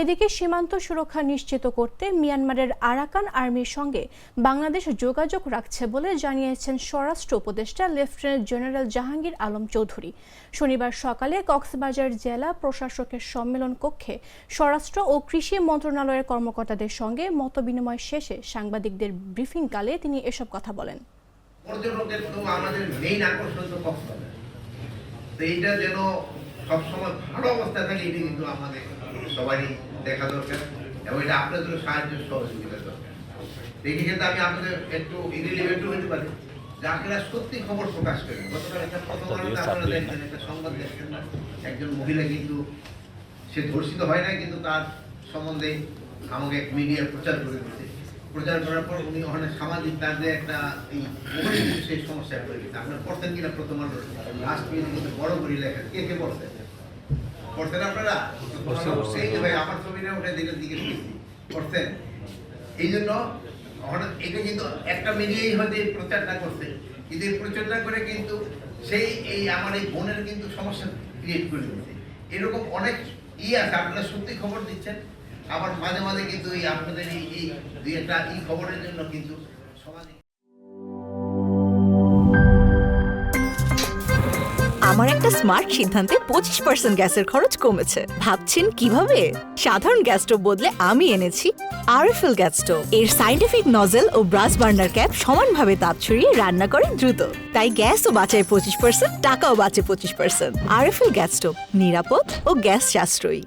এদিকে সীমান্ত সুরক্ষা নিশ্চিত করতে মিয়ানমারের আরাকান আর্মির সঙ্গে বাংলাদেশ যোগাযোগ রাখছে বলে জানিয়েছেন স্বরাষ্ট্র উপদেষ্টা লেফটেন্যান্ট জেনারেল জাহাঙ্গীর আলম চৌধুরী। শনিবার সকালে কক্সবাজার জেলা প্রশাসকের সম্মেলন কক্ষে স্বরাষ্ট্র ও কৃষি মন্ত্রণালয়ের কর্মকর্তাদের সঙ্গে মতবিনিময় শেষে সাংবাদিকদের ব্রিফিংকালে তিনি এসব কথা বলেন। পর্যটকের তো আমাদের মেইন আকর্ষণ তো কক্সবাজার, তো এইটা যেন সবসময় ভালো অবস্থায় থাকে, এটা কিন্তু আমাদের সবারই দেখা দরকার এবং এটা আপনাদের সাহায্য সহযোগিতা দরকার। দেখি কিন্তু আমি আপনাদের একটু ইরিলিভেন্ট হতে পারি যে আপনারা সত্যি খবর প্রকাশ করেন। গতকাল একটা প্রথম আলোতে আপনারা দেখবেন একটা সংবাদ দেখছেন না, একজন মহিলা কিন্তু সে ধর্ষিত হয় না, কিন্তু তার সম্বন্ধে আমাকে এক মিডিয়া প্রচার করে দিচ্ছে। প্রচার করার পর উনি ওখানে সামাজিক কাজে একটা এই সেই সমস্যায় পড়ে গেছে। আপনারা পড়তেন কিনা প্রথম আলো লাস্ট পেজে কিন্তু বড় করে লেখা, কে কে পড়তেন? পড়তেন আপনারা? সেই যে ভাই আমার ছবিটা উঠে দিকে দিকে পড়তেন। এই জন্য এটা কিন্তু একটা মিডিয়াই হয়তো এই প্রচারটা করছে, কিন্তু এই প্রচারটা করে কিন্তু সেই এই আমার এই বোনের কিন্তু সমস্যা ক্রিয়েট করে দিচ্ছে। এরকম অনেক আছে, আপনারা সত্যি খবর দিচ্ছেন, আবার মাঝে মাঝে কিন্তু এই আপনাদের এই দুই একটা খবরের জন্য কিন্তু সমাজে। আমার একটা স্মার্ট সিদ্ধান্তে 25% গ্যাসের খরচ কমেছে। ভাবছেন কিভাবে? সাধারণ গ্যাস স্টোভ বদলে আমি এনেছি আরএফএল গ্যাস স্টোভ। এর সাইন্টিফিক নজল ও ব্রাস বার্নার ক্যাপ সমানভাবে তাপ ছড়িয়ে রান্না করে দ্রুত, তাই গ্যাসও বাঁচায় 25%, টাকাও বাঁচে 25%। আরএফএল গ্যাস স্টোভ নিরাপদ ও গ্যাস সাশ্রয়ী।